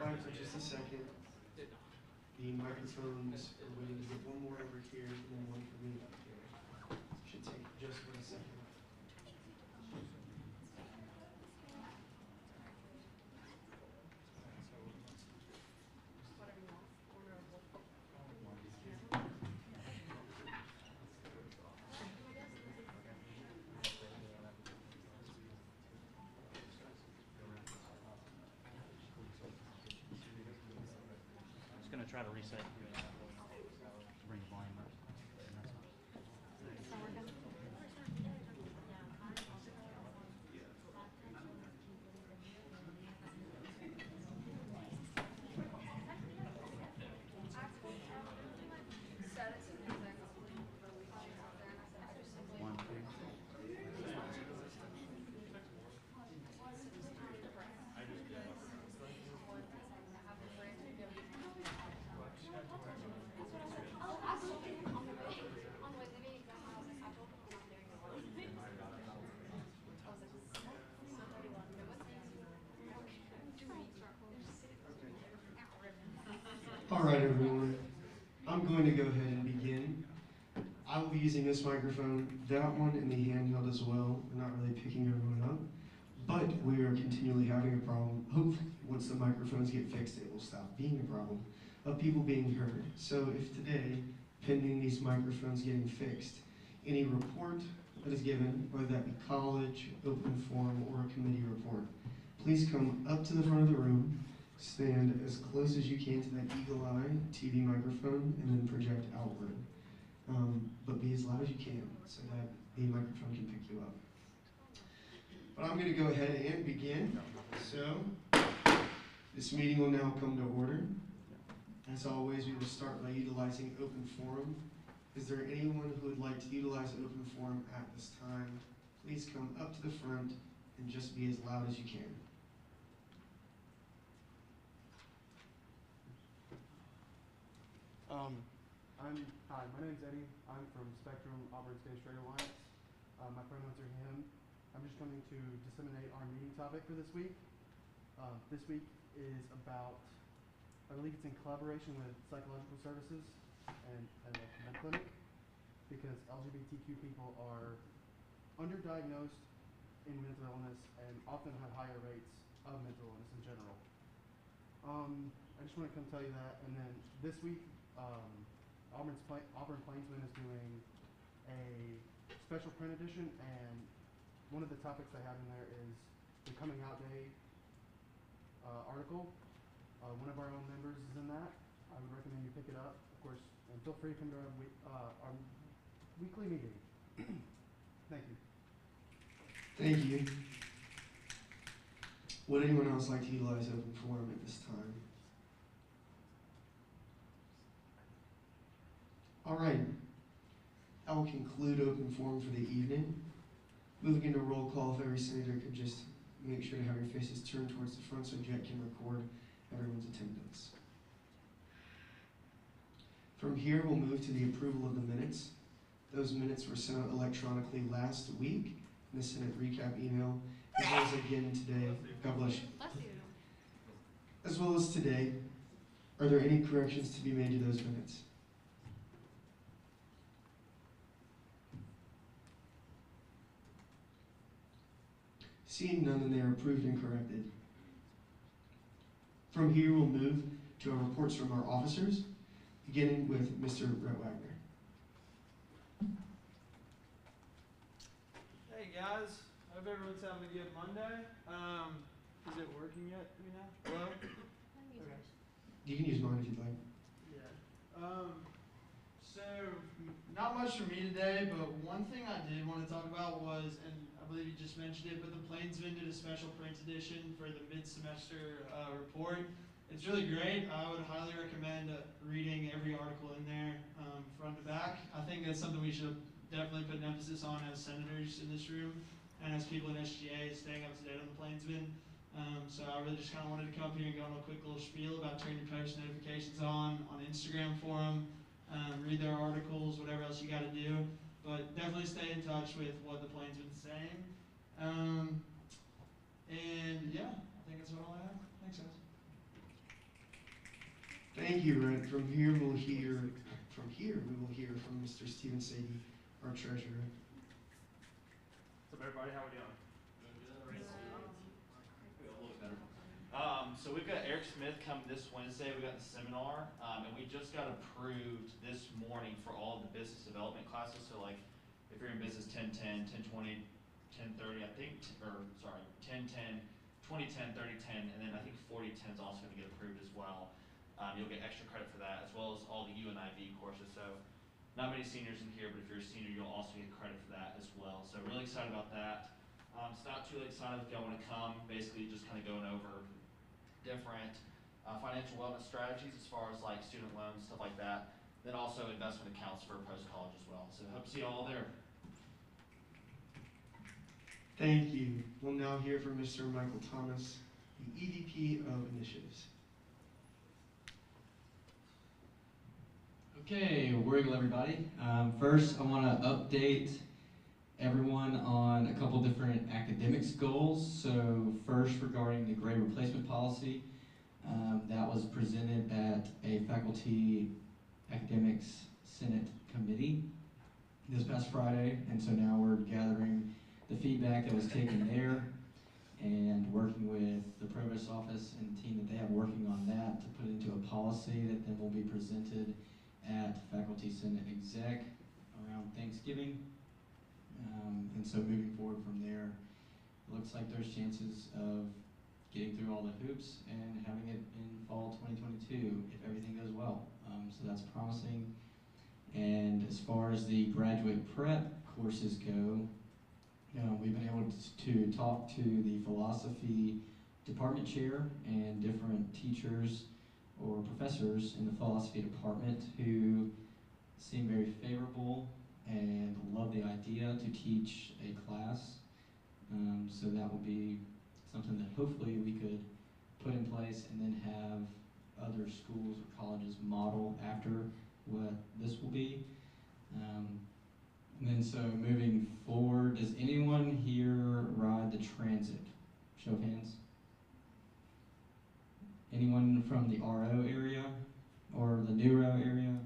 quiet for just a second. The microphones are waiting to get one more over here and then one for me up here. Should take just 1 second. Going to try to reset bring the volume up. All right, everyone. I'm going to go ahead and begin. I will be using this microphone, that one, and the handheld as well. We're not really picking everyone up, but we are continually having a problem. Hopefully, once the microphones get fixed, it will stop being a problem of people being heard. So if today, pending these microphones getting fixed, any report that is given, whether that be college, open forum, or a committee report, please come up to the front of the room, stand as close as you can to that eagle eye TV microphone, and then project outward. But be as loud as you can so that the microphone can pick you up. But I'm going to go ahead and begin. So, this meeting will now come to order. As always, we will start by utilizing open forum. Is there anyone who would like to utilize open forum at this time? Please come up to the front and just be as loud as you can. Hi, my name's Eddie. I'm from Spectrum, Auburn State Straight Alliance. My pronouns are him. I'm just coming to disseminate our meeting topic for this week. This week is about, I believe it's in collaboration with Psychological Services and a med clinic, because LGBTQ people are underdiagnosed in mental illness and often have higher rates of mental illness in general. I just want to come tell you that. And then this week, Auburn Plainsman is doing a special print edition, and one of the topics they have in there is the Coming Out Day article. One of our own members is in that. I would recommend you pick it up, of course, and feel free to come to our weekly meeting. Thank you. Thank you. Would anyone else like to utilize open forum at this time? All right. I will conclude open forum for the evening. Moving into roll call, if every senator could just make sure to have your faces turned towards the front so Jet can record everyone's attendance. From here, we'll move to the approval of the minutes. Those minutes were sent out electronically last week in the Senate recap email, as well as again today. God bless you. As well as today, are there any corrections to be made to those minutes? Seeing none, then they are approved and corrected. From here, we'll move to our reports from our officers, beginning with Mr. Brett Wagner. Hey guys, hope everyone's having a good Monday. Is it working yet? Do we know? Hello? Okay. You can use mine if you'd like. Yeah. So not much for me today, but one thing I did want to talk about was, and I believe you just mentioned it, but the Plainsman did a special print edition for the mid-semester report. It's really great. I would highly recommend reading every article in there front to back. I think that's something we should definitely put an emphasis on as senators in this room and as people in SGA, staying up to date on the Plainsman. So I really just kind of wanted to come up here and go on a quick little spiel about turning your post notifications on Instagram for them, read their articles, whatever else you got to do. But definitely stay in touch with what the Plainsman's saying. And yeah, I think that's all I have. Thanks, guys. Thank you, Rent. From here we will hear from Mr. Steven Sadie, our treasurer. What's up, everybody? How we doing? So we've got Eric Smith coming this Wednesday. We got the seminar, and we just got approved this morning for all of the business development classes. So like, if you're in business 1010, 1020, 1030, I think, 1010, 2010, 3010, and then I think 4010 is also going to get approved as well. You'll get extra credit for that, as well as all the UNIV courses. So not many seniors in here, but if you're a senior, you'll also get credit for that as well. So really excited about that. It's not too late excited if y'all want to come. Basically, just kind of going over different financial wellness strategies as far as like student loans, stuff like that. Then also investment accounts for post-college as well. So hope to see you all there. Thank you. We'll now hear from Mr. Michael Thomas, the EVP of Initiatives. Okay, Warrigal everybody. First, I want to update everyone on a couple different academics goals. So first, regarding the grade replacement policy, that was presented at a faculty academics senate committee this past Friday, and so now we're gathering the feedback that was taken there and working with the provost's office and the team that they have working on that to put into a policy that then will be presented at Faculty Senate Exec around Thanksgiving. And so moving forward from there, it looks like there's chances of getting through all the hoops and having it in fall 2022 if everything goes well. So that's promising. And as far as the graduate prep courses go, we've been able to talk to the philosophy department chair and different teachers or professors in the philosophy department who seem very favorable and love the idea to teach a class. So that will be something that hopefully we could put in place and then have other schools or colleges model after what this will be. And then so moving forward, does anyone here ride the transit? Show of hands. Anyone from the RO area or the New Row area?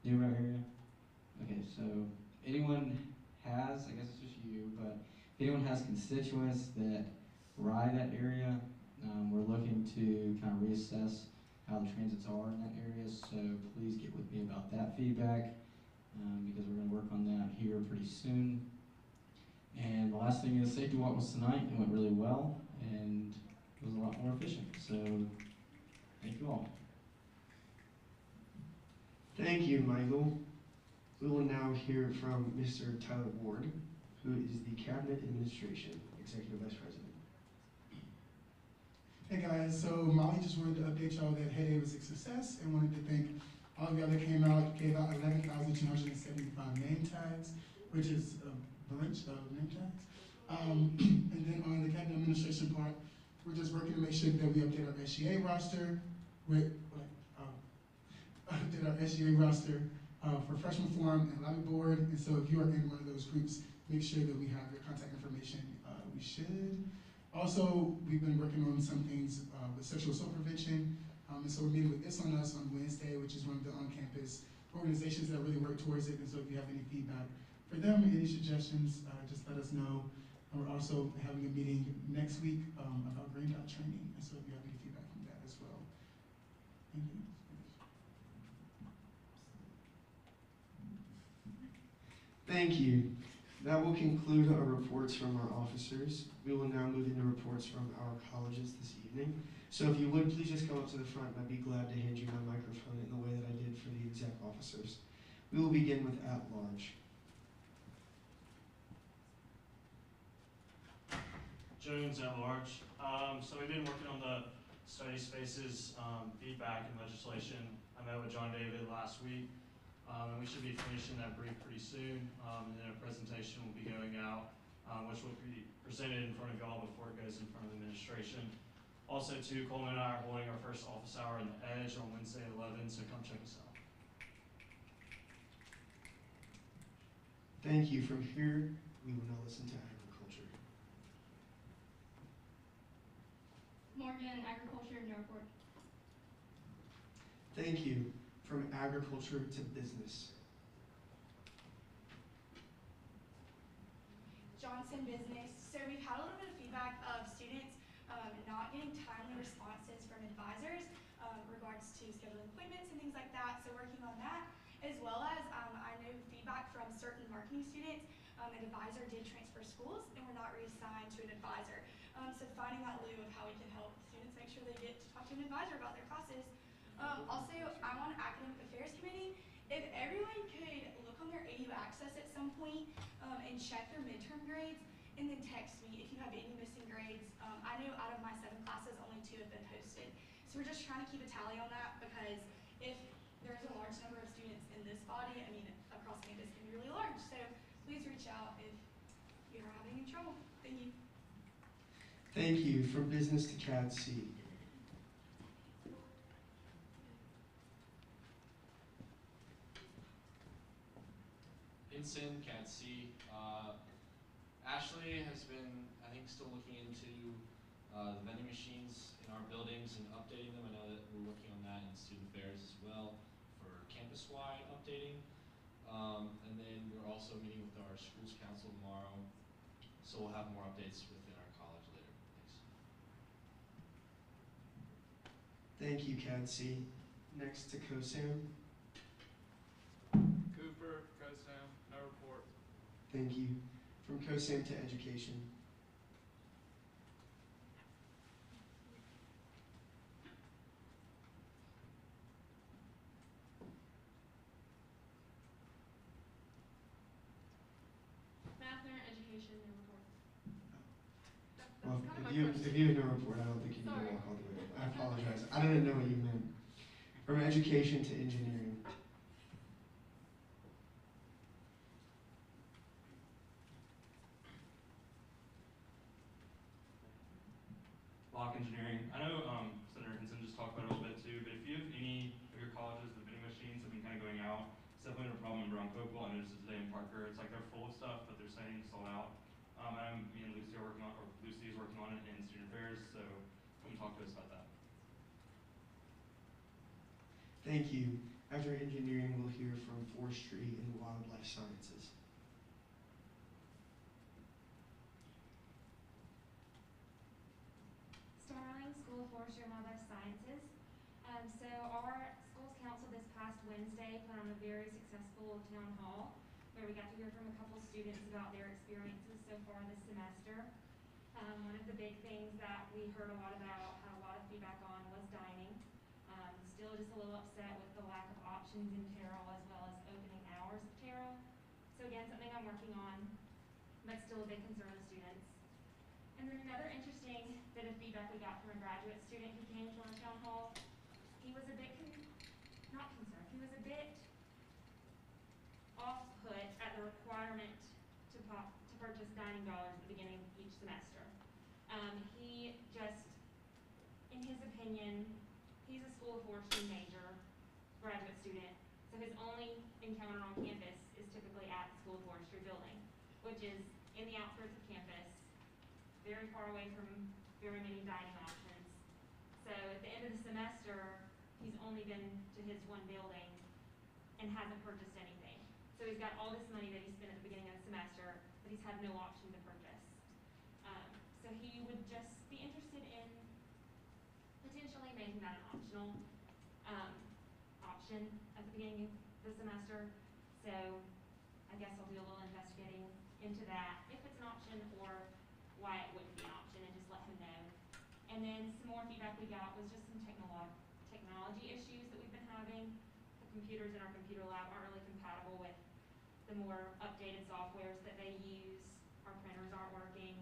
New Row area? Okay, so anyone has, I guess it's just you, but if anyone has constituents that ride that area, we're looking to kind of reassess how the transits are in that area, so please get with me about that feedback because we're going to work on that here pretty soon. And the last thing is safety walk was tonight. It went really well and it was a lot more efficient, so thank you all. Thank you, Michael. We will now hear from Mr. Tyler Ward, who is the Cabinet Administration Executive Vice President. Hey guys, so Molly just wanted to update y'all that Hay Day was a success and wanted to thank all of y'all that came out, gave out 11,275 name tags, which is a bunch of name tags. And then on the cabinet administration part, we're just working to make sure that we update our SGA roster for freshman forum and lobby board. And so if you are in one of those groups, make sure that we have your contact information. We should. Also, we've been working on some things with sexual assault prevention. And so we're meeting with It's On Us on Wednesday, which is one of the on-campus organizations that really work towards it. And so if you have any feedback for them, any suggestions, just let us know. And we're also having a meeting next week about Green Dot training. And so if you have any feedback from that as well. Thank you. Thank you. That will conclude our reports from our officers. We will now move into reports from our colleges this evening. So if you would, please just come up to the front and I'd be glad to hand you my microphone in the way that I did for the exec officers. We will begin with at-large. Jones at large. So we've been working on the study spaces feedback and legislation. I met with John David last week. And we should be finishing that brief pretty soon. And then a presentation will be going out, which will be presented in front of y'all before it goes in front of the administration. Also, too, Coleman and I are holding our first office hour in the Edge on Wednesday at 11, so come check us out. Thank you. From here, we will now listen to agriculture. Morgan, agriculture, Norfolk. Thank you. From agriculture to business. Johnson Business. So we've had a little bit of feedback of students not getting timely responses from advisors regards to scheduling appointments and things like that. So working on that, as well as I know feedback from certain marketing students. An advisor did transfer schools and were not reassigned to an advisor. So finding that loop of how we can help students make sure they get to talk to an advisor about their classes. Also, I'm on Academic Affairs Committee. If everyone could look on their AU Access at some point and check their midterm grades, and then text me if you have any missing grades. I know out of my 7 classes, only 2 have been posted. So we're just trying to keep a tally on that because if there's a large number of students in this body, I mean, across campus can be really large. So please reach out if you're having any trouble. Thank you. Thank you. From business to CAD C. Ensign, CAD C. Ashley has been, I think, still looking into the vending machines in our buildings and updating them. I know that we're working on that in student affairs as well for campus-wide updating. And then we're also meeting with our schools council tomorrow, so we'll have more updates within our college later. Thanks. Thank you, CAD C. Next to COSAM. Cooper, COSAM, no report. Thank you. From COSAM to education. Math and education, no report. Well, That's kind of if you have no report, I don't think you need Sorry. to walk all the way. I apologize. I didn't know what you meant. From education to engineering. Block engineering. I know Senator Hinson just talked about it a little bit too, but if you have any of your colleges, the vending machines have been kind of going out. It's definitely been a problem in Brown Copel. I noticed it today in Parker. It's like they're full of stuff, but they're saying sold out. Me and Lucy are working on, or Lucy is working on it in student affairs, so come talk to us about that. Thank you. After engineering, we'll hear from forestry and wildlife sciences. Starling School of Forestry and Wildlife Sciences. So our schools council this past Wednesday put on a very successful town hall where we got to hear from a couple students about their experiences so far this semester. One of the big things that we heard a lot about, had a lot of feedback on, was dining. Still just a little upset with the lack of options in Terrell as well as opening hours of Terrell. So again, something I'm working on, but still a big concern of students. And then another interesting bit of feedback we got from a graduate student who came to our town hall. He was a bit, not concerned, he was a bit off-put at the requirement to purchase dining dollars at the beginning of each semester. He just, in his opinion, he's a school of forestry major, graduate student, so his only encounter on campus is typically at the school of forestry building, which is in the outskirts of campus, very far away from very many dining options. So at the end of the semester, he's only been to his one building and hasn't purchased anything. So he's got all this money that he spent at the beginning of the semester, but he's had no option to purchase. So he would just be interested in potentially making that an optional option at the beginning of the semester. So I guess I'll do a little investigating into that, if it's an option or why it wouldn't be an option, and just let him know. And then some more feedback we got was just some technology issues that we've been having. The computers in our computer lab aren't really compatible with the more updated softwares that they use. Our printers aren't working,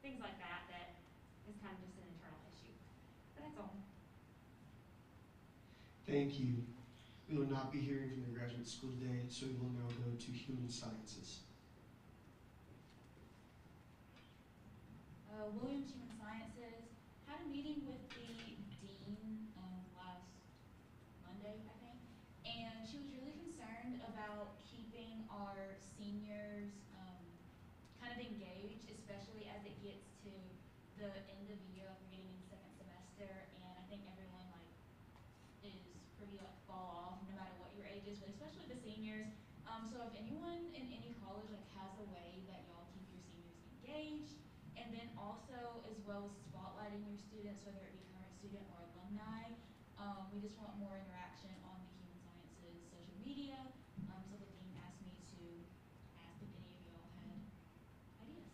things like that, that is kind of just an internal issue. But that's all. Thank you. We will not be hearing from the graduate school today, so we will now go to human sciences. Williams Human Sciences had a meeting with the dean last Monday, I think, and she was really concerned about keeping our seniors kind of engaged, especially as it gets to the end of the year, like we're getting into second semester, and I think everyone is pretty really like fall off no matter what your age is, but especially the seniors. So if anyone in any college like has a way that y'all keep your seniors engaged, and then also as well as spotlighting your students, whether it be current student or alumni, we just want more interaction on the human sciences social media. So the dean asked me to ask if any of y'all had ideas.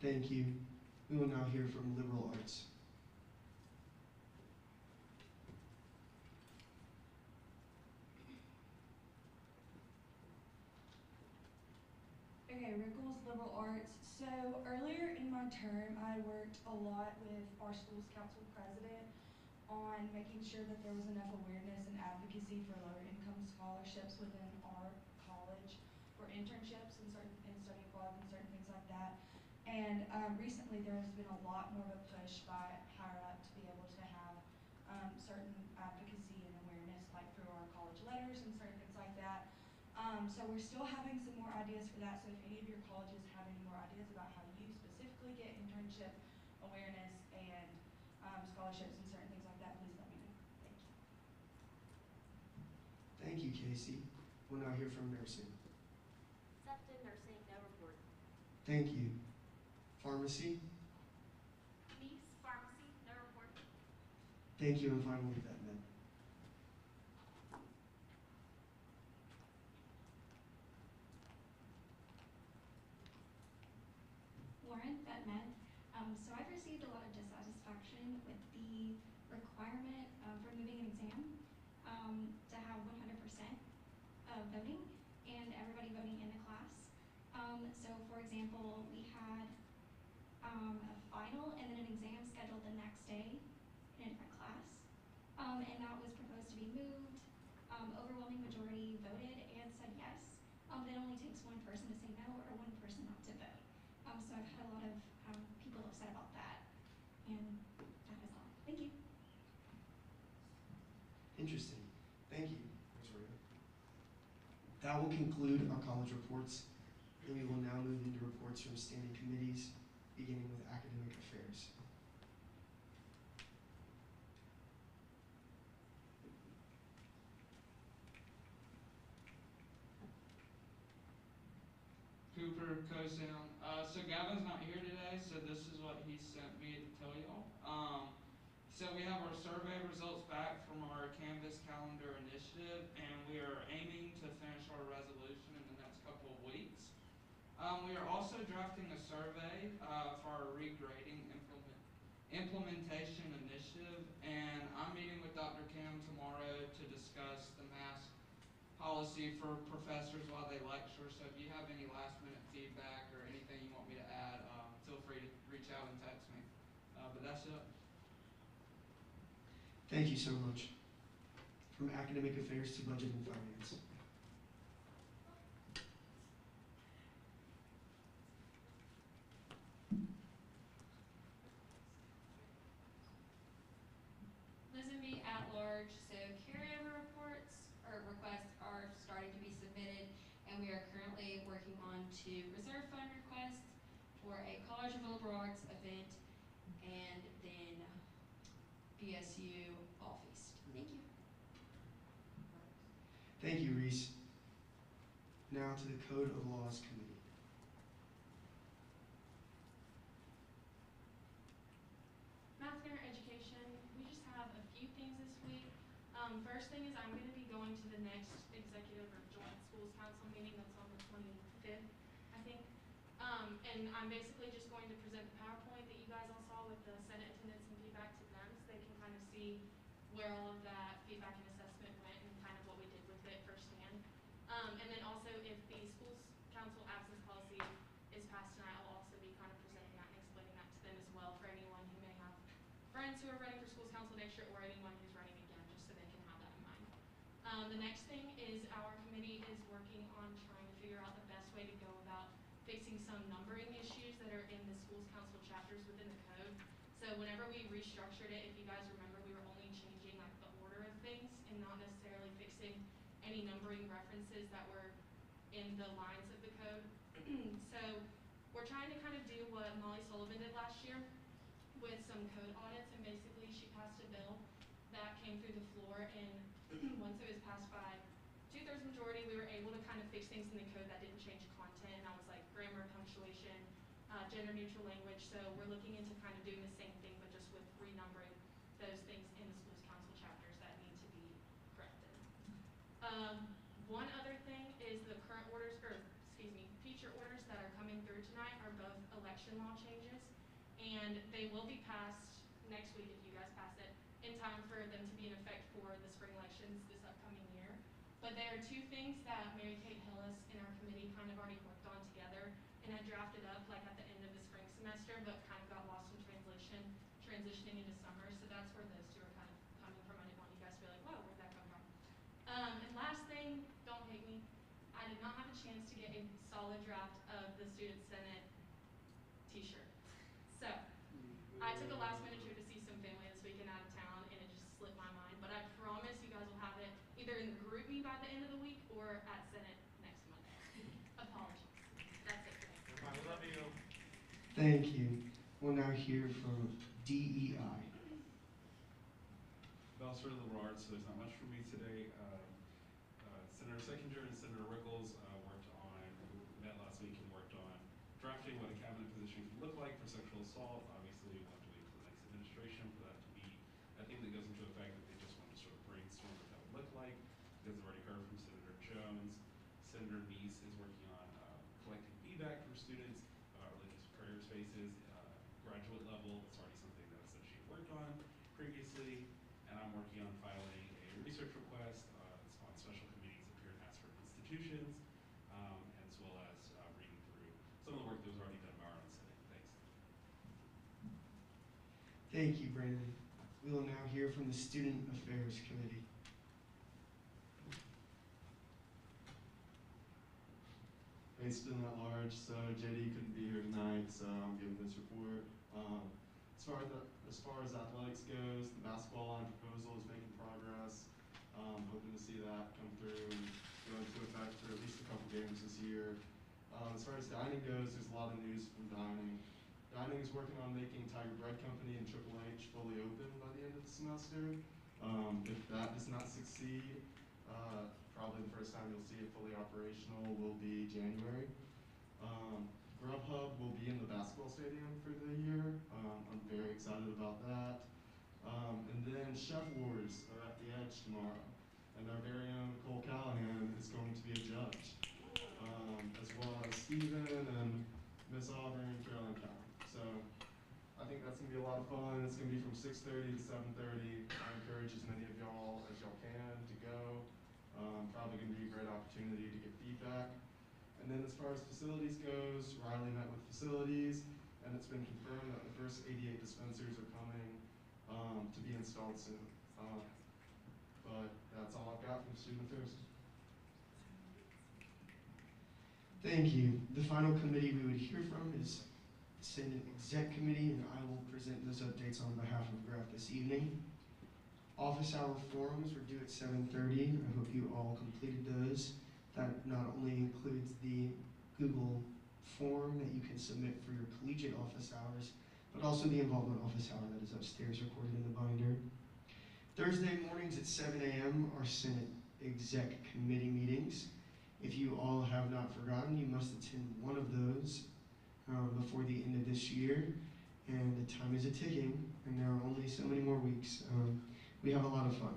Thank you. We will now hear from liberal arts. Okay, Rickles Liberal Arts. So earlier in my term, I worked a lot with our school's council president on making sure that there was enough awareness and advocacy for lower income scholarships within our college for internships and study abroad and certain things like that. And recently there has been a lot more of a push by higher up to be able to have certain advocacy and awareness like through our college letters and certain things like that. So we're still having some more ideas for that. So if any of your colleges have any more ideas about how you specifically get internship awareness and scholarships and certain things like that, please let me know. Thank you. Thank you, Casey. We'll now hear from nursing. Sefton Nursing, no report. Thank you. Pharmacy. Nice Pharmacy, no report. Thank you, and finally vet med. Lauren, vet med. So I've received a lot of dissatisfaction with the requirement for moving an exam to have 100% of voting and everybody voting in the class. So for example, we had a final and then an exam scheduled the next day in a different class. And that was proposed to be moved. Overwhelming majority voted and said yes. But it only takes one person to say no or one person not to vote. So I've had a lot of people upset about that. And that is all. Thank you. Interesting. Thank you, Victoria. That will conclude our college reports, and we will now move into reports from standing committees, beginning with academic affairs. Cooper, co-sound. So Gavin's not here today, so this is what he sent me to tell y'all. So we have our survey results back from our Canvas calendar initiative, and we are aiming to finish our resolution in the next couple of weeks. We are also drafting a survey for our regrading implementation initiative, and I'm meeting with Dr. Kim tomorrow to discuss the mask policy for professors while they lecture. So if you have any last minute feedback or anything you want me to add, feel free to reach out and text me. But that's it. Thank you so much. From academic affairs to budget and finance. This would be at large, so carryover reports or requests are starting to be submitted, and we are currently working on 2 reserve fund requests for a College of Liberal Arts event and then BSU Fall Feast. Thank you. Thank you, Reese. Now to the Code of Laws Committee. Mathner Education, we just have a few things this week. First thing is I'm going to be going to the next executive or joint schools council meeting that's on the 25th, I think. And I'm basically just going to present the PowerPoint that you guys all saw with the Senate attendance and feedback to them so they can kind of see where all of that feedback and assessment went and kind of what we did with it firsthand. And then also if the schools council absence policy is passed tonight, I'll also be kind of presenting that and explaining that to them as well for anyone who may have friends who are running for schools council next year or anyone who's running again, just so they can have that in mind. The next thing is our committee is working on trying to figure out the best way to go about fixing some numbering issues that are in the schools council chapters within the code. So whenever we restructured it, if you guys remember, we were only changing like the order of things and not necessarily fixing any numbering references that were in the lines of the code. So we're trying to kind of do what Molly Sullivan did last year with some code audits, and basically she passed a bill came through the floor, and once it was passed by 2/3 majority, we were able to kind of fix things in the code that didn't change content. And I was like grammar, punctuation, gender neutral language. So we're looking into kind of doing the same thing, but just with renumbering those things in the schools council chapters that need to be corrected. One other thing is the current orders, or excuse me, future orders that are coming through tonight are both election law changes, and they will be passed next week if you guys pass it, in time for them to be in effect for the spring elections this upcoming year. But there are two things that Mary Kate Hillis and our committee kind of already worked on together and had drafted up like at the end of the spring semester, but kind of got lost in translation, transitioning into summer. So that's where those two are kind of coming from. I didn't want you guys to be like, whoa, where'd that come from? And last thing, don't hate me, I did not have a chance to get a solid draft of the Student Senate t-shirt. So I took a last minute trip to see some family this weekend out of town, and it just slipped my mind. But I promise you guys will have it either in the group me by the end of the week or at Senate next Monday. Apologies. That's it for me. I love you. Thank you. We'll now hear from DEI. Belser Liberal Arts, so there's not much for me today. Senator Seconder and Senator Rickles met last week and worked on drafting what a cabinet position can look like for sexual assault. Obviously, we'll have to wait for the next administration for that to be a thing that goes into effect, that they just want to sort of brainstorm what that would look like, because I've already heard from Senator Jones. Senator Neese is working on collecting feedback from students about religious prayer spaces, graduate level. It's already something that Associate worked on previously, and I'm working on filing a research request on special committees that appear in Oxford institutions, as well as reading through some of the work that was already done by our own Senate. Thanks. Thank you, Brandon. We will now hear from the Student Affairs Committee. Hey, Student at Large. So JD couldn't be here tonight, so I'm giving this report. As far as athletics goes, the basketball line proposal is making progress. Hoping to see that come through and go into effect for at least a couple games this year. As far as dining goes, there's a lot of news from dining. Dining is working on making Tiger Bread Company and Triple H fully open by the end of the semester. If that does not succeed, probably the first time you'll see it fully operational will be January. Grubhub will be in the basketball stadium for the year. I'm very excited about that. And then Chef Wars are at the Edge tomorrow, and our very own Cole Callahan is going to be a judge, as well as Steven and Miss Auburn and Carolyn County. So I think that's gonna be a lot of fun. It's gonna be from 6:30 to 7:30. I encourage as many of y'all as y'all can to go. Probably gonna be a great opportunity to get feedback. And then as far as facilities goes, Riley met with facilities, and it's been confirmed that the first 88 dispensers are coming to be installed soon. But that's all I've got from Student Affairs. Thank you. The final committee we would hear from is Senate Exec Committee, and I will present those updates on behalf of GRAF this evening. Office hour forums were due at 7:30. I hope you all completed those. That not only includes the Google form that you can submit for your collegiate office hours, but also the involvement office hour that is upstairs recorded in the binder. Thursday mornings at 7 a.m. are Senate Exec Committee meetings. If you all have not forgotten, you must attend one of those before the end of this year, and the time is a-ticking, and there are only so many more weeks. We have a lot of fun.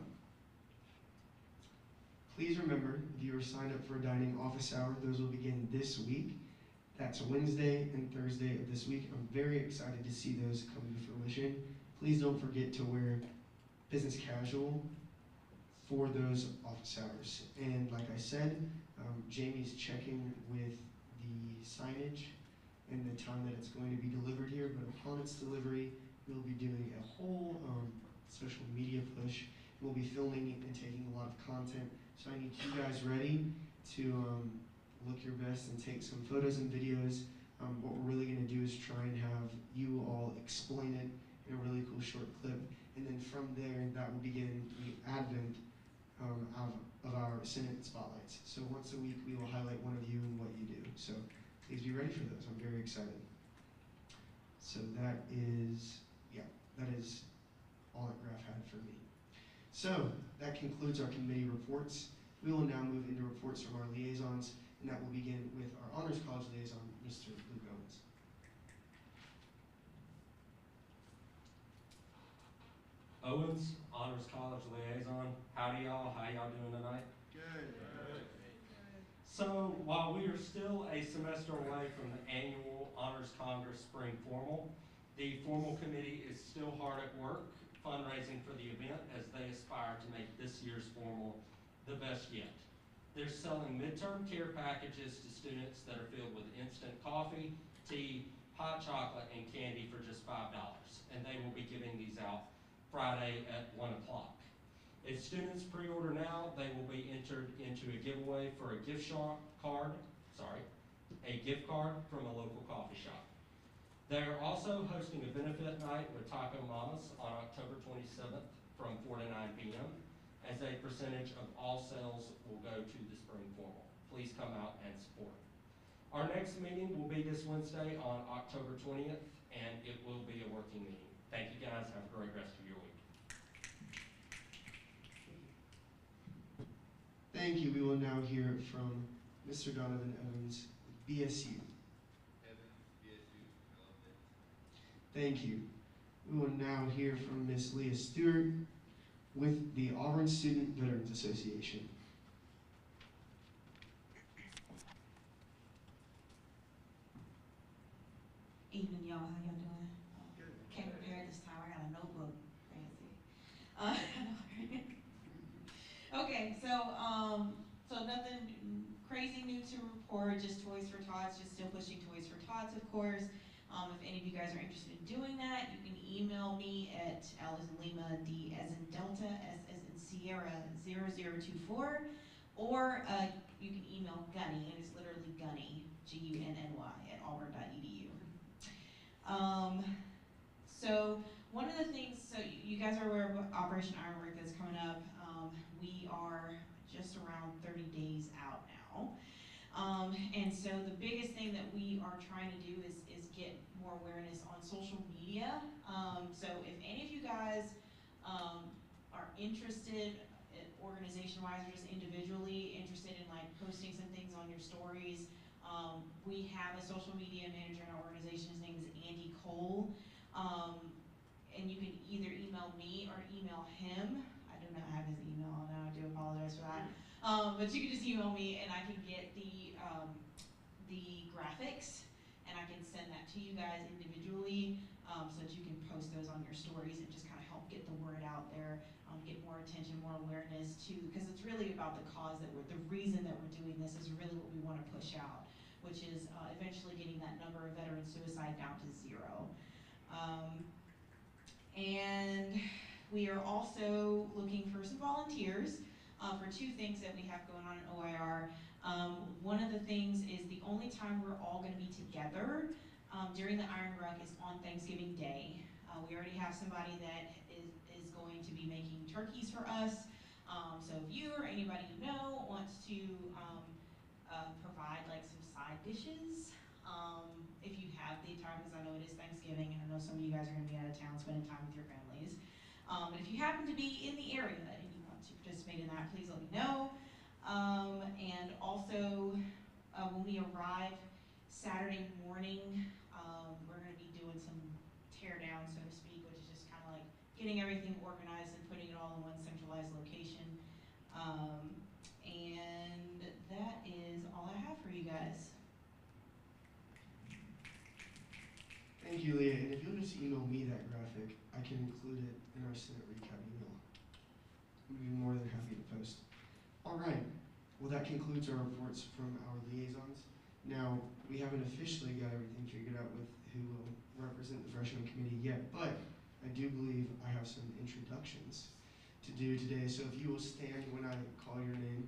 Please remember, if you are signed up for a dining office hour, those will begin this week. That's Wednesday and Thursday of this week. I'm very excited to see those come to fruition. Please don't forget to wear business casual for those office hours. And like I said, Jamie's checking with the signage and the time that it's going to be delivered here, but upon its delivery, we'll be doing a whole social media push. We'll be filming and taking a lot of content. So I need you guys ready to look your best and take some photos and videos. What we're really gonna do is try and have you all explain it in a really cool short clip. And then from there, that will begin the advent of our Senate spotlights. So once a week, we will highlight one of you and what you do. So please be ready for those. I'm very excited. So that is all that Graph had for me. So that concludes our committee reports. We will now move into reports from our liaisons, and that will begin with our Honors College liaison, Mr. Luke Owens. Owens, Honors College Liaison. Howdy y'all, how y'all doing tonight? Good. So while we are still a semester away from the annual Honors Congress Spring Formal, the formal committee is still hard at work fundraising for the event as they aspire to make this year's formal the best yet. They're selling midterm care packages to students that are filled with instant coffee, tea, hot chocolate, and candy for just $5. And they will be giving these out Friday at 1 o'clock. If students pre-order now, they will be entered into a giveaway for a gift card from a local coffee shop. They are also hosting a benefit night with Taco Mamas on October 27th from 4 to 9 p.m. as a percentage of all sales will go to the spring formal. Please come out and support. Our next meeting will be this Wednesday on October 20th, and it will be a working meeting. Thank you guys. Have a great rest of your week. Thank you. We will now hear from Mr. Donovan Evans, BSU. Thank you. We will now hear from Ms. Leah Stewart with the Auburn Student Veterans Association. Evening, y'all. How y'all doing? Came prepared this time. I got a notebook. Fancy. Okay, so nothing crazy new to report. Just Toys for Tots. Just still pushing Toys for Tots, of course. If any of you guys are interested in doing that, you can email me at L as in Lima, D as in Delta, S as in Sierra 0024, or you can email Gunny, and it's literally Gunny, Gunny, at auburn.edu. So one of the things, so you guys are aware of Operation Ironwork that's coming up. We are just around 30 days out now. And so the biggest thing that we are trying to do is get more awareness on social media. So if any of you guys are interested, organization-wise or just individually interested in like posting some things on your stories, we have a social media manager in our organization. His name is Andy Cole. And you can either email me or email him. I do not have his email, and I do apologize for that. But you can just email me, and I can get the graphics, and I can send that to you guys individually, so that you can post those on your stories and just kind of help get the word out there, get more attention, more awareness too, because it's really about the cause the reason that we're doing this is really what we want to push out, which is eventually getting that number of veteran suicide down to 0. And we are also looking for some volunteers for 2 things that we have going on in OIR. One of the things is the only time we're all going to be together during the Iron Ruck is on Thanksgiving Day. We already have somebody that is going to be making turkeys for us. So if you or anybody you know wants to provide like some side dishes, if you have the time, because I know it is Thanksgiving and I know some of you guys are going to be out of town spending time with your families. But if you happen to be in the area and you want to participate in that, please let me know. And also, when we arrive Saturday morning, we're going to be doing some tear down, so to speak, which is just kind of like getting everything organized and putting it all in one centralized location. And that is all I have for you guys. Thank you, Leah. And if you'll just email me that graphic, I can include it in our Senate recap email. We'd be more than happy to post. All right. Well, that concludes our reports from our liaisons. Now, we haven't officially got everything figured out with who will represent the freshman committee yet, but I do believe I have some introductions to do today. So if you will stand when I call your name.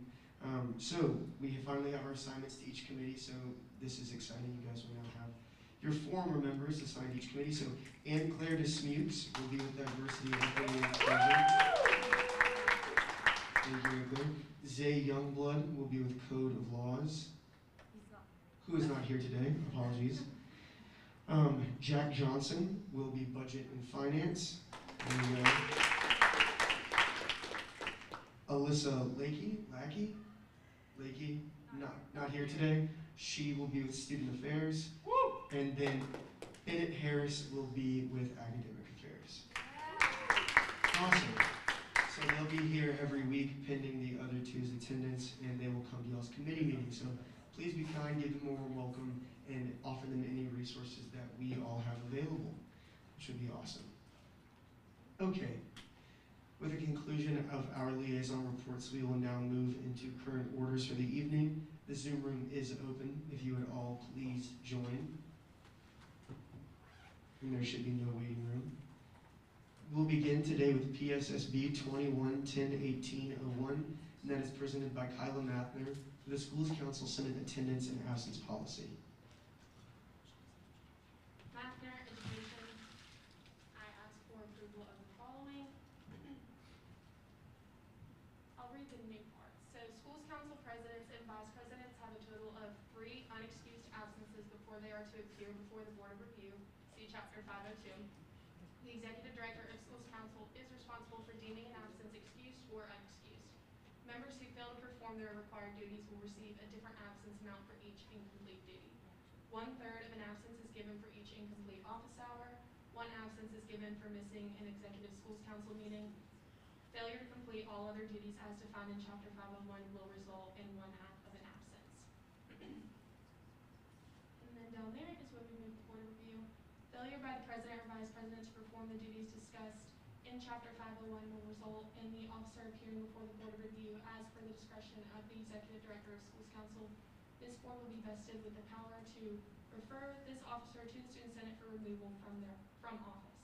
So we finally have our assignments to each committee, so this is exciting. You guys will now have your former members assigned to each committee. So Anne Claire DeSmukes will be with Diversity and Equity and Inclusion. Thank you, Anne Claire. Zay Youngblood will be with Code of Laws. Who is not here today, apologies. Jack Johnson will be Budget and Finance. There you go. Alyssa Lakey, not here today. She will be with Student Affairs. And then Bennett Harris will be with Academic Affairs. Awesome. So they'll be here every week pending the other two's attendance, and they will come to y'all's committee meeting. So please be kind, give them a warm welcome, and offer them any resources that we all have available, which would be awesome. Okay. With the conclusion of our liaison reports, we will now move into current orders for the evening. The Zoom room is open. If you would all please join. And there should be no waiting room. We'll begin today with PSSB 21-10-18-01, and that is presented by Kyla Mathner for the Schools Council Senate Attendance and Absence Policy. Mathner, Education, I ask for approval of the following. I'll read the new part. So Schools Council Presidents and Vice Presidents have a total of 3 unexcused absences before they are to appear before the Board of Review. See Chapter 502. The Executive Director of Schools Council is responsible for deeming an absence excused or unexcused. Members who fail to perform their required duties will receive a different absence amount for each incomplete duty. 1/3 of an absence is given for each incomplete office hour. 1 absence is given for missing an executive schools council meeting. Failure to complete all other duties as defined in Chapter 501 will result in 1/2 of an absence. And then down there is where we move the Board of Review. Failure by the President or Vice President to perform the duties discussed in Chapter 501 will result in the officer appearing before the Board of Review as per the discretion of the Executive Director of Schools Council. This board will be vested with the power to refer this officer to the Student Senate for removal from office.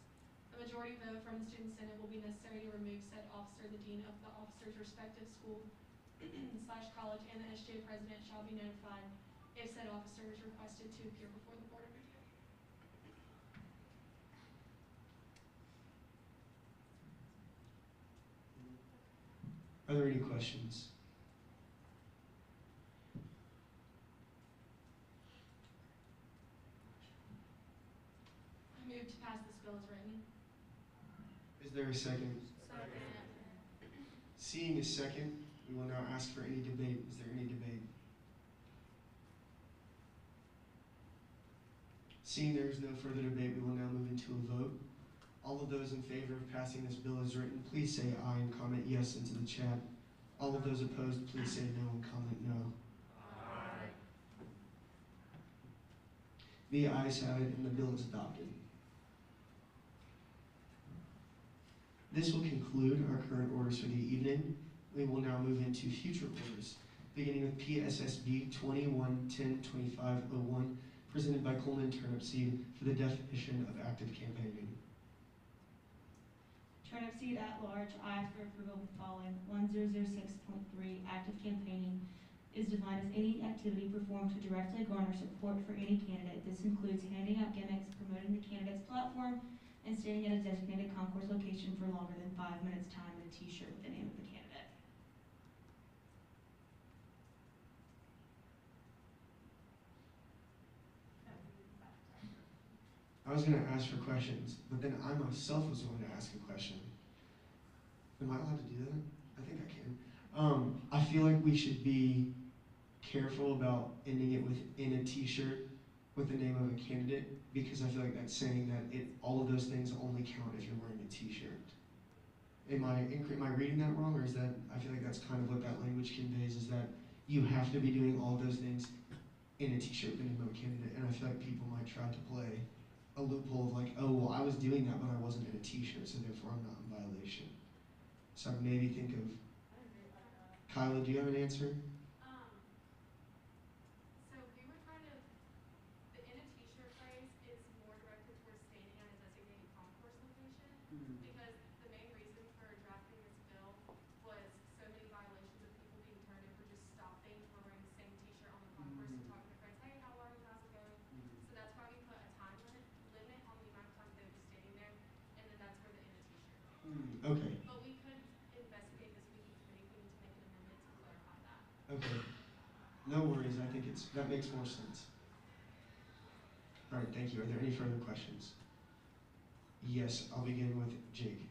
A majority vote from the Student Senate will be necessary to remove said officer. The dean of the officer's respective school / college and the SGA president shall be notified if said officer is requested to appear before the Board of Review. Are there any questions? I move to pass this bill as written. Is there a second? Second. Seeing a second, we will now ask for any debate. Is there any debate? Seeing there is no further debate, we will now move into a vote. All of those in favor of passing this bill as written, please say aye and comment yes into the chat. All of those opposed, please say no and comment no. Aye. The ayes have it and the bill is adopted. This will conclude our current orders for the evening. We will now move into future orders, beginning with PSSB 21-10-25-01, presented by Coleman Turnipseed for the definition of active campaigning. Turnipseed at large, I ask for approval of the following. 1006.3, active campaigning is defined as any activity performed to directly garner support for any candidate. This includes handing out gimmicks, promoting the candidate's platform, and standing at a designated concourse location for longer than 5 minutes time in a t-shirt with the name of the candidate. I was going to ask for questions, but then I myself was going to ask a question. Am I allowed to do that? I think I can. I feel like we should be careful about ending it with in a t-shirt with the name of a candidate, because I feel like that's saying that all of those things only count if you're wearing a t-shirt. Am I reading that wrong, or is that, I feel like that's kind of what that language conveys, is that you have to be doing all of those things in a t-shirt with the name of a candidate, and I feel like people might try to play a loophole of like, oh, well, I was doing that, but I wasn't in a t-shirt, so therefore I'm not in violation. So I maybe think of, Kyla, do you have an answer? So we were kind of, the in a t-shirt phrase is more directed towards standing at a designated concourse location, because the main reason for drafting this bill was so many violations of people being turned in for just stopping or wearing the same t-shirt on the concourse and talking to friends, hey, how long is class going? So that's why we put a time limit on the amount of time they would be standing there, and then that's where the in a t-shirt. Okay. But we could investigate this week in committee if we need to make an amendment to clarify that. Okay. No worries, I think that makes more sense. All right, thank you. Are there any further questions? Yes, I'll begin with Jake.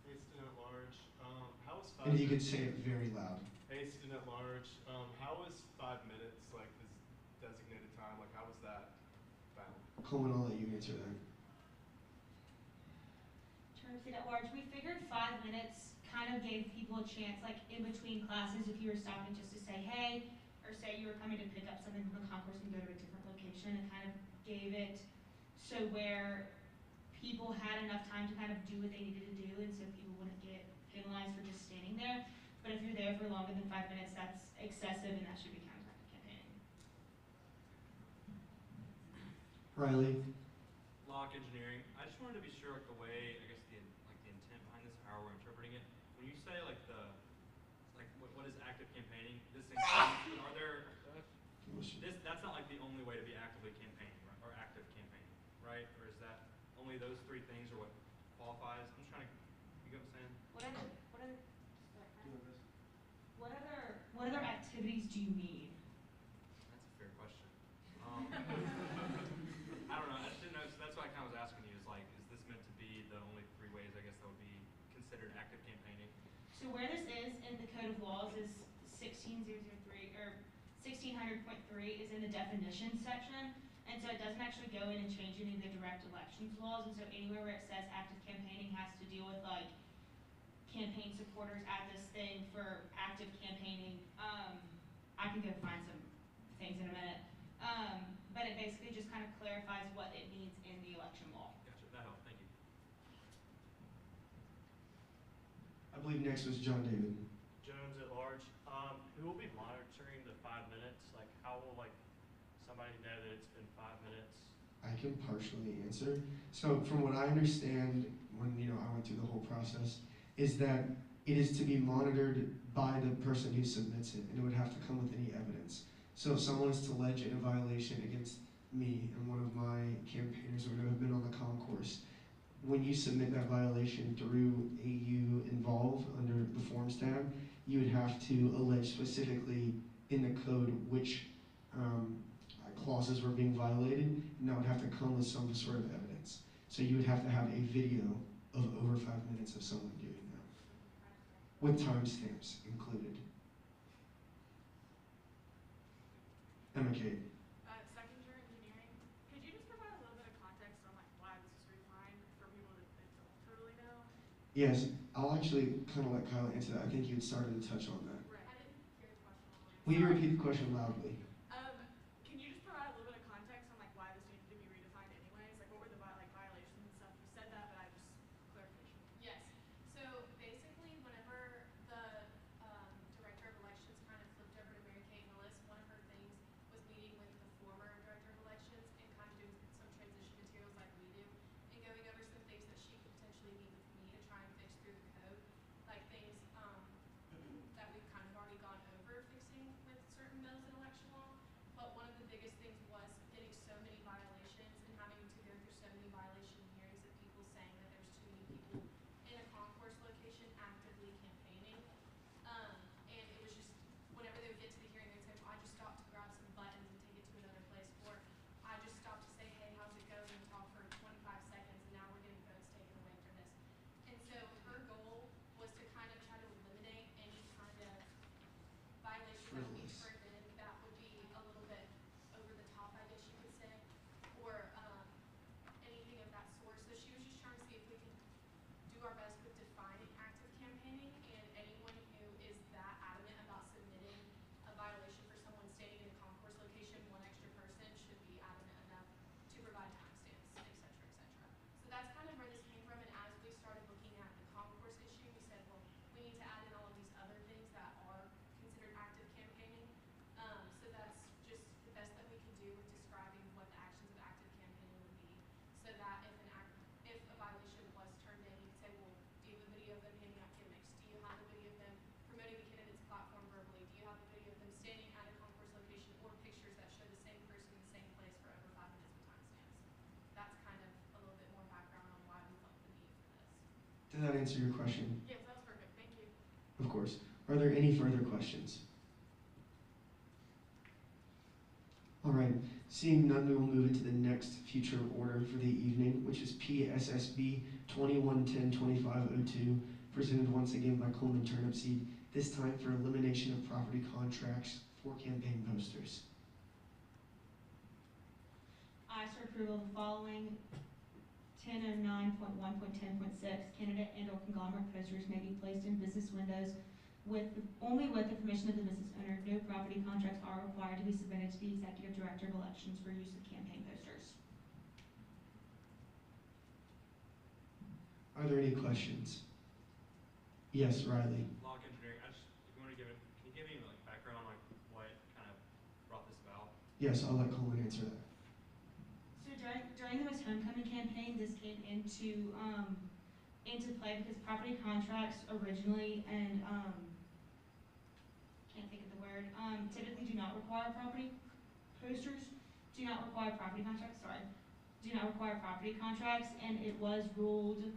Hey, student at large. How is And if you could say it very loud. Hey, student at large, how was 5 minutes, like this designated time, like how was that found? Coleman, I'll let you answer that. Terms at large, we figured 5 minutes kind of gave people a chance, like in between classes, if you were stopping just to say hey, or say you were coming to pick up something from the concourse and go to a different location, it kind of gave it so where people had enough time to kind of do what they needed to do, and so people wouldn't get penalized for just standing there. But if you're there for longer than 5 minutes, that's excessive, and that should be counteractive campaigning. Riley? Lock engineering. I just wanted to be sure, like the way, I guess the intent behind this, how we're interpreting it. When you say like what is active campaigning? This includes, are there? That's not like the only way to be actively campaigning, right? Or active campaigning, right? Or is that only those three things are what qualifies? I'm just trying to, you get what I'm saying? What other activities do you need? That's a fair question. I don't know. I just didn't know. So that's why I kind of was asking you. Is like, is this meant to be the only three ways? I guess that would be considered active campaigning. So where this is in the Code of Laws is 16003 or 1600.3 is in the definitions section, and so it doesn't actually go in and change any of the direct elections laws. And so anywhere where it says active campaigning has to deal with like campaign supporters at this thing for active campaigning. I can go find some things in a minute. But it basically just kind of clarifies what it means in the election law. Gotcha. That helped. Thank you. I believe next was John David. Jones at large. Who will be monitoring the 5 minutes? Like, how will somebody know that it's been 5 minutes? I can partially answer. So from what I understand, when I went through the whole process, is that it is to be monitored by the person who submits it, and it would have to come with any evidence. So if someone is to allege a violation against me and one of my campaigners or whatever have been on the concourse, when you submit that violation through AU Involve under the Forms tab, you would have to allege specifically in the code which clauses were being violated, and that would have to come with some sort of evidence. So you would have to have a video of over 5 minutes of someone doing that, with timestamps included. Emma Kate. Second year engineering. Could you just provide a little bit of context on why this was refined for people that don't totally know? Yes, I'll actually kind of let Kyle answer that. I think you had started to touch on that. Right. I didn't hear the question all the way. Will you repeat the question loudly? Can you just provide a little bit of context on why this needed to be redefined anyways? Like what were the violations and stuff? You said that, but I just clarification. Yes. So basically, whenever the director of elections kind of flipped over to Mary Kate and the list, one of her things was meeting with the former director of elections and kind of doing some transition materials like we do, and going over some things that she could potentially meet with me to try and fix through the code, like things that we've kind of already gone over fixing with certain bills in election law. But one of the biggest things was getting so many violations and having to go through so many violation hearings of people saying that there's too many people in a concourse location actively campaigning. And it was just, whenever they would get to the hearing, they would say, well, I just stopped to grab some buttons and take it to another place, or I just stopped to say, hey, how's it going, and talk for 25 seconds, and now we're getting votes taken away for this. And so her goal was to kind of try to eliminate any kind of violation that we turned in that would be a little bit over the top, I guess you could say, or anything of that sort. So she was just trying to see if we could do our best with defining active campaigning, and anyone who is that adamant about submitting a violation for someone standing in a concourse location, one extra person should be adamant enough to provide timestamps, et cetera, et cetera. So that's kind of where this came from, and as we started looking at the concourse issue, we said, well, we need to add in all of these other things that are considered active campaigning. So that's just the best that we could do with describing what the actions of active campaigning would be, so that if a violation was turned in, you could say, well, do you have a video of them handing out gimmicks? Do you have a video of them promoting the candidate's platform verbally? Do you have a video of them standing at a concourse location, or pictures that show the same person in the same place for over 5 minutes with timestamps? That's kind of a little bit more background on why we felt the need for this. Did that answer your question? Yes, that was perfect. Thank you. Of course. Are there any further questions? All right, seeing none, we will move into the next future order for the evening, which is PSSB 2110-2502 presented once again by Coleman Turnipseed, this time for elimination of property contracts for campaign posters. Ayes for approval of the following 1009.1.10.6, candidate and/or conglomerate posters may be placed in business windows only with the permission of the business owner. No property contracts are required to be submitted to the Executive Director of Elections for use of campaign posters. Are there any questions? Yes, Riley. Lock engineering. If you want to give it, can you give me like background on like what kind of brought this about? Yes, I'll let Coleman answer that. So during the Miss Homecoming campaign, this came into play because property contracts originally and can't think of the word, typically do not require property posters, do not require property contracts, and it was ruled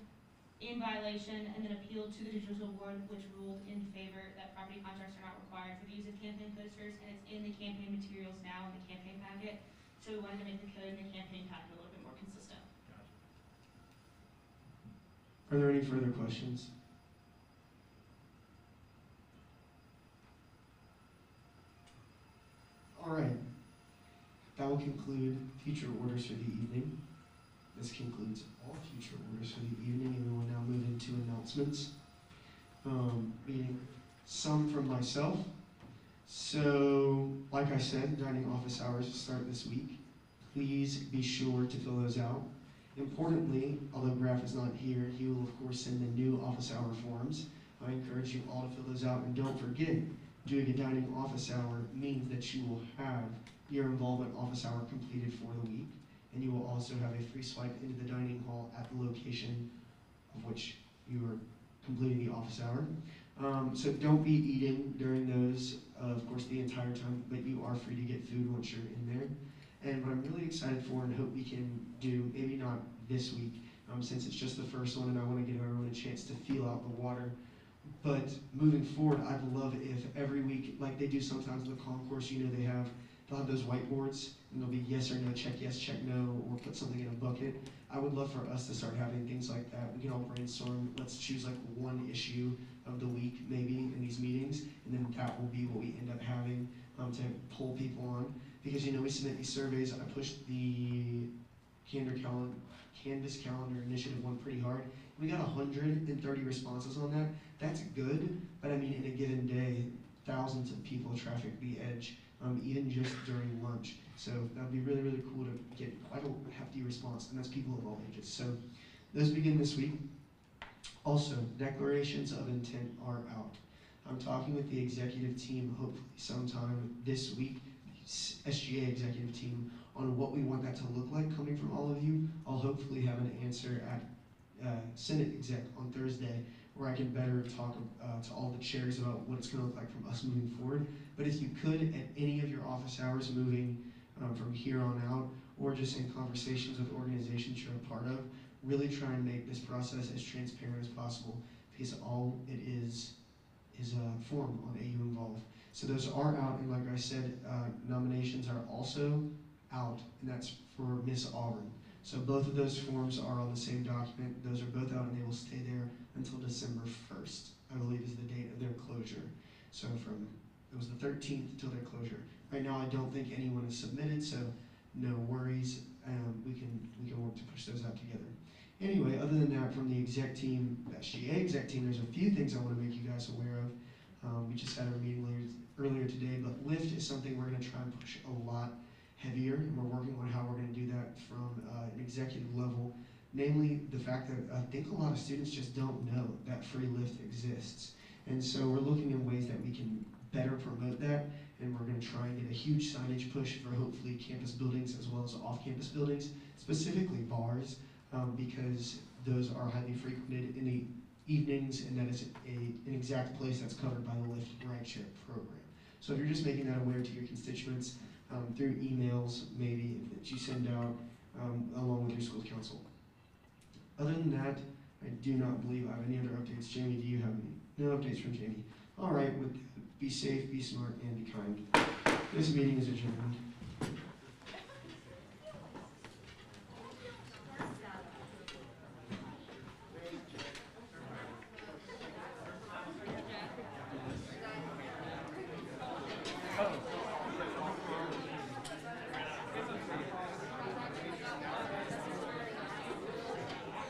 in violation and then appealed to the judicial board, which ruled in favor that property contracts are not required for the use of campaign posters, and it's in the campaign materials now in the campaign packet, so we wanted to make the code and the campaign packet a little bit more consistent. Are there any further questions? All right. That will conclude future orders for the evening. This concludes all future orders for the evening, and we will now move into announcements. Meaning some from myself. So, like I said, dining office hours start this week. Please be sure to fill those out. Importantly, although Graf is not here, he will of course send the new office hour forms. I encourage you all to fill those out, and don't forget, doing a dining office hour means that you will have your involvement office hour completed for the week, and you will also have a free swipe into the dining hall at the location of which you are completing the office hour. So don't be eating during those, of course, the entire time, but you are free to get food once you're in there. And what I'm really excited for and hope we can do, maybe not this week, since it's just the first one and I want to give everyone a chance to feel out the water, but moving forward, I'd love if every week, like they do sometimes in the concourse, you know, they'll have those whiteboards, and there'll be yes or no, check yes, check no, or put something in a bucket. I would love for us to start having things like that. We can all brainstorm. Let's choose like one issue of the week, maybe, in these meetings, and then that will be what we end up having to pull people on. Because, you know, we submit these surveys. I pushed the Canvas Calendar Initiative one pretty hard. We got 130 responses on that. That's good, but I mean, in a given day, thousands of people traffic the edge, even just during lunch. So that would be really, really cool to get quite a hefty response, and that's people of all ages. So those begin this week. Also, declarations of intent are out. I'm talking with the executive team, hopefully sometime this week, SGA executive team, on what we want that to look like coming from all of you. I'll hopefully have an answer at Senate exec on Thursday, where I can better talk to all the chairs about what it's going to look like from us moving forward. But if you could, at any of your office hours moving from here on out, or just in conversations with organizations you're a part of, really try and make this process as transparent as possible, because all it is a form on AU Involve. So those are out, and like I said, nominations are also out, and that's for Miss Auburn. So both of those forms are on the same document. Those are both out, and they will stay there until December 1st, I believe is the date of their closure. So it was the 13th till their closure. Right now, I don't think anyone has submitted, so no worries. We can work to push those out together. Anyway, other than that, from the exec team, the SGA exec team, there's a few things I want to make you guys aware of. We just had our meeting earlier today, but lift is something we're going to try and push a lot heavier, and we're working on how we're going to do that from an executive level. Namely, the fact that I think a lot of students just don't know that free lift exists. And so we're looking at ways that we can better promote that, and we're going to try and get a huge signage push for hopefully campus buildings as well as off-campus buildings, specifically bars, because those are highly frequented in the evenings, and that is an exact place that's covered by the Lyft rideshare program. So if you're just making that aware to your constituents through emails, maybe, that you send out along with your school council. Other than that, I do not believe I have any other updates. Jamie, do you have any? No updates from Jamie. All right, be safe, be smart, and be kind. This meeting is adjourned.